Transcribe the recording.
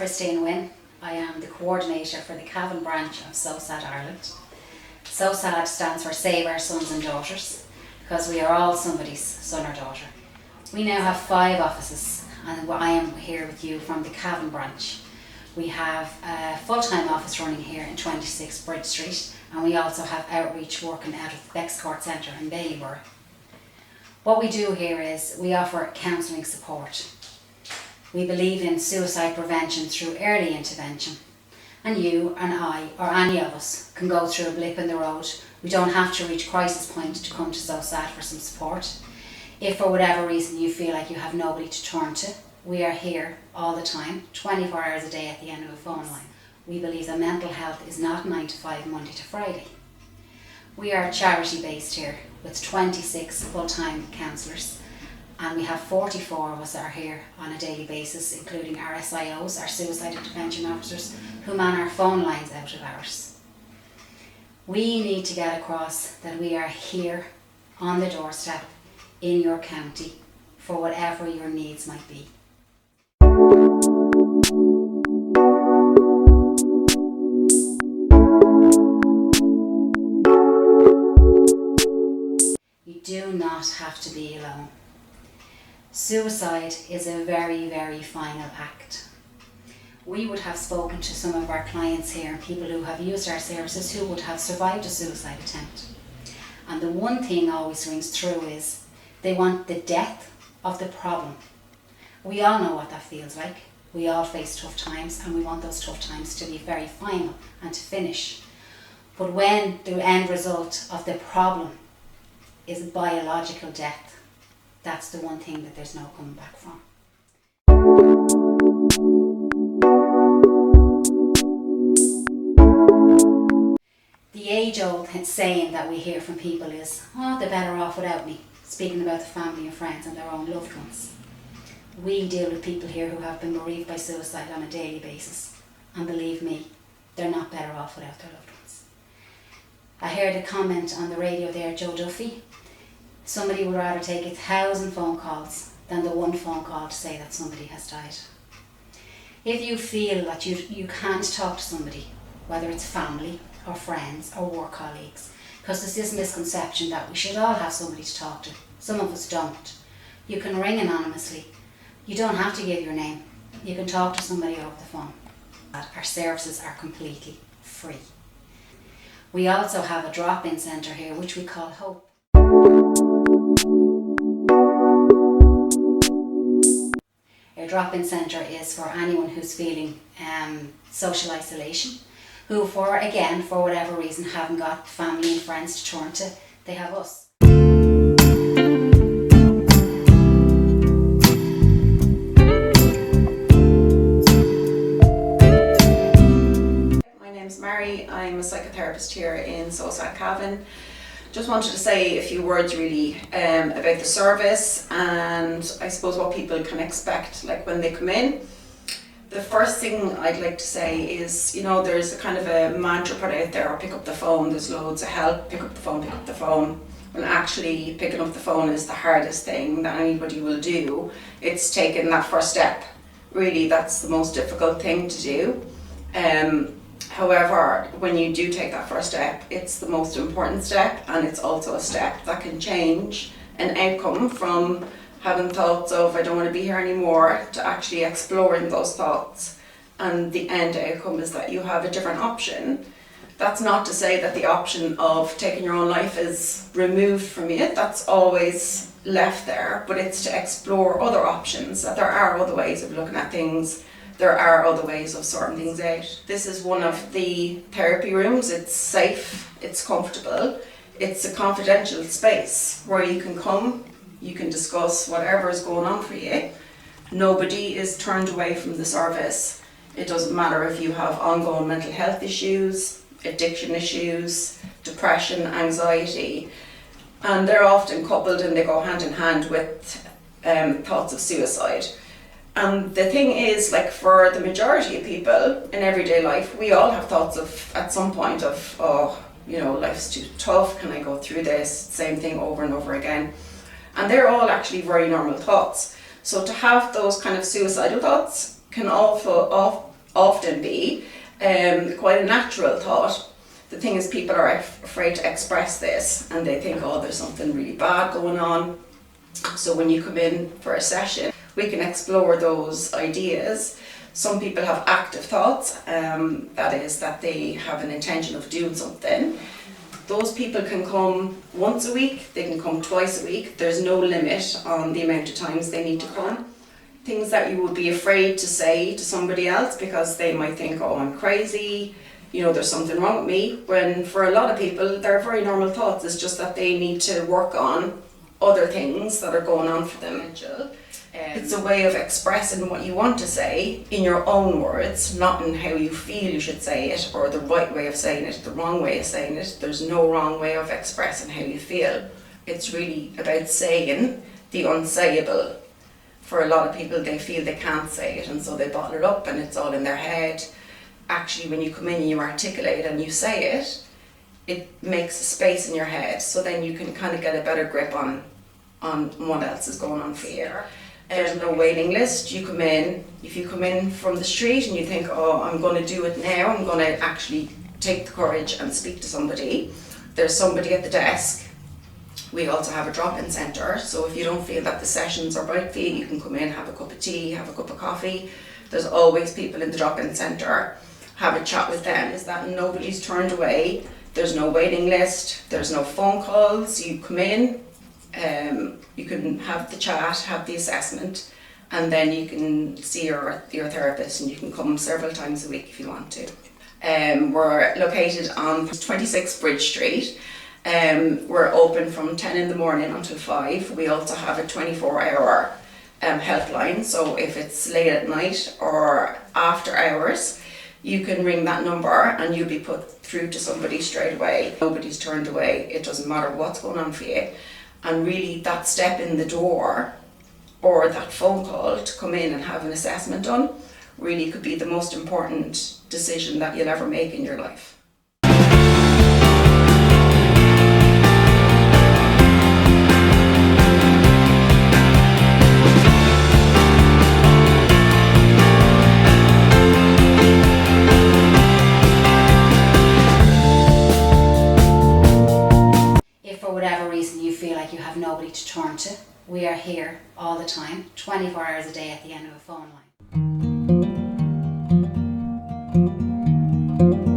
Christine Wynne. I am the coordinator for the Cavan branch of SOSAD Ireland. SOSAD stands for Save Our Sons and Daughters, because we are all somebody's son or daughter. We now have 5 offices, and I am here with you from the Cavan branch. We have a full-time office running here in 26 Bridge Street, and we also have outreach working out of the Bexcourt Centre in Ballybor. What we do here is we offer counselling support. We believe in suicide prevention through early intervention. And you and I, or any of us, can go through a blip in the road. We don't have to reach crisis point to come to SOSAD for some support. If for whatever reason you feel like you have nobody to turn to, we are here all the time, 24 hours a day at the end of a phone line. We believe that mental health is not 9 to 5, Monday to Friday. We are charity based here with 26 full-time counsellors, and we have 44 of us that are here on a daily basis, including our SIOs, our suicide intervention officers, who man our phone lines out of hours. We need to get across that we are here on the doorstep in your county for whatever your needs might be. You do not have to be alone. Suicide is a very, very final act. We would have spoken to some of our clients here, people who have used our services, who would have survived a suicide attempt. And the one thing always rings through is they want the death of the problem. We all know what that feels like. We all face tough times, and we want those tough times to be very final and to finish. But when the end result of the problem is biological death, that's the one thing that there's no coming back from. The age-old saying that we hear from people is, oh, they're better off without me, speaking about the family and friends and their own loved ones. We deal with people here who have been bereaved by suicide on a daily basis, and believe me, they're not better off without their loved ones. I heard a comment on the radio there, Joe Duffy. Somebody would rather take 1,000 phone calls than the one phone call to say that somebody has died. If you feel that you can't talk to somebody, whether it's family or friends or work colleagues, because there's this misconception that we should all have somebody to talk to. Some of us don't. You can ring anonymously. You don't have to give your name. You can talk to somebody over the phone. Our services are completely free. We also have a drop-in centre here, which we call Hope. A drop-in centre is for anyone who's feeling social isolation, who for whatever reason haven't got family and friends to turn to. They have us. My name's Mary. I'm a psychotherapist here in SOSAD Cavan. Just wanted to say a few words really about the service, and I suppose what people can expect like when they come in. The first thing I'd like to say is, there's a kind of a mantra put out there, pick up the phone, there's loads of help, pick up the phone, pick up the phone. When actually picking up the phone is the hardest thing that anybody will do. It's taking that first step. Really, that's the most difficult thing to do. However, when you do take that first step, it's the most important step, and it's also a step that can change an outcome from having thoughts of I don't want to be here anymore to actually exploring those thoughts, and the end outcome is that you have a different option. That's not to say that the option of taking your own life is removed from you. That's always left there, but it's to explore other options, that there are other ways of looking at things. There are other ways of sorting things out. This is one of the therapy rooms. It's safe, it's comfortable, it's a confidential space where you can come, you can discuss whatever is going on for you. Nobody is turned away from the service. It doesn't matter if you have ongoing mental health issues, addiction issues, depression, anxiety, and they're often coupled and they go hand in hand with thoughts of suicide. And the thing is, like for the majority of people in everyday life, we all have thoughts of, at some point of, life's too tough, can I go through this, same thing over and over again. And they're all actually very normal thoughts. So to have those kind of suicidal thoughts can also often be quite a natural thought. The thing is, people are afraid to express this, and they think, oh, there's something really bad going on. So when you come in for a session, we can explore those ideas. Some people have active thoughts, that is, that they have an intention of doing something. Those people can come once a week, they can come twice a week. There's no limit on the amount of times they need to come. Things that you would be afraid to say to somebody else because they might think, oh, I'm crazy, you know, there's something wrong with me. When for a lot of people, they're very normal thoughts. It's just that they need to work on other things that are going on for them. It's a way of expressing what you want to say in your own words, not in how you feel you should say it, or the right way of saying it, the wrong way of saying it. There's no wrong way of expressing how you feel. It's really about saying the unsayable. For a lot of people, they feel they can't say it, and so they bottle it up and it's all in their head. Actually, when you come in and you articulate and you say it, it makes a space in your head, so then you can kind of get a better grip on what else is going on for you. There's no waiting list. You come in, if you come in from the street and you think, oh, I'm going to do it now, I'm going to actually take the courage and speak to somebody, there's somebody at the desk. We also have a drop-in centre, so if you don't feel that the sessions are right for you, you can come in, have a cup of tea, have a cup of coffee. There's always people in the drop-in centre. Have a chat with them. Is that nobody's turned away? There's no waiting list, there's no phone calls. You come in, you can have the chat, have the assessment, and then you can see your therapist, and you can come several times a week if you want to. We're located on 26 Bridge Street. We're open from 10 in the morning until 5. We also have a 24-hour helpline, so if it's late at night or after hours, you can ring that number and you'll be put through to somebody straight away. Nobody's turned away. It doesn't matter what's going on for you. And really, that step in the door or that phone call to come in and have an assessment done really could be the most important decision that you'll ever make in your life. You have nobody to turn to. We are here all the time, 24 hours a day at the end of a phone line.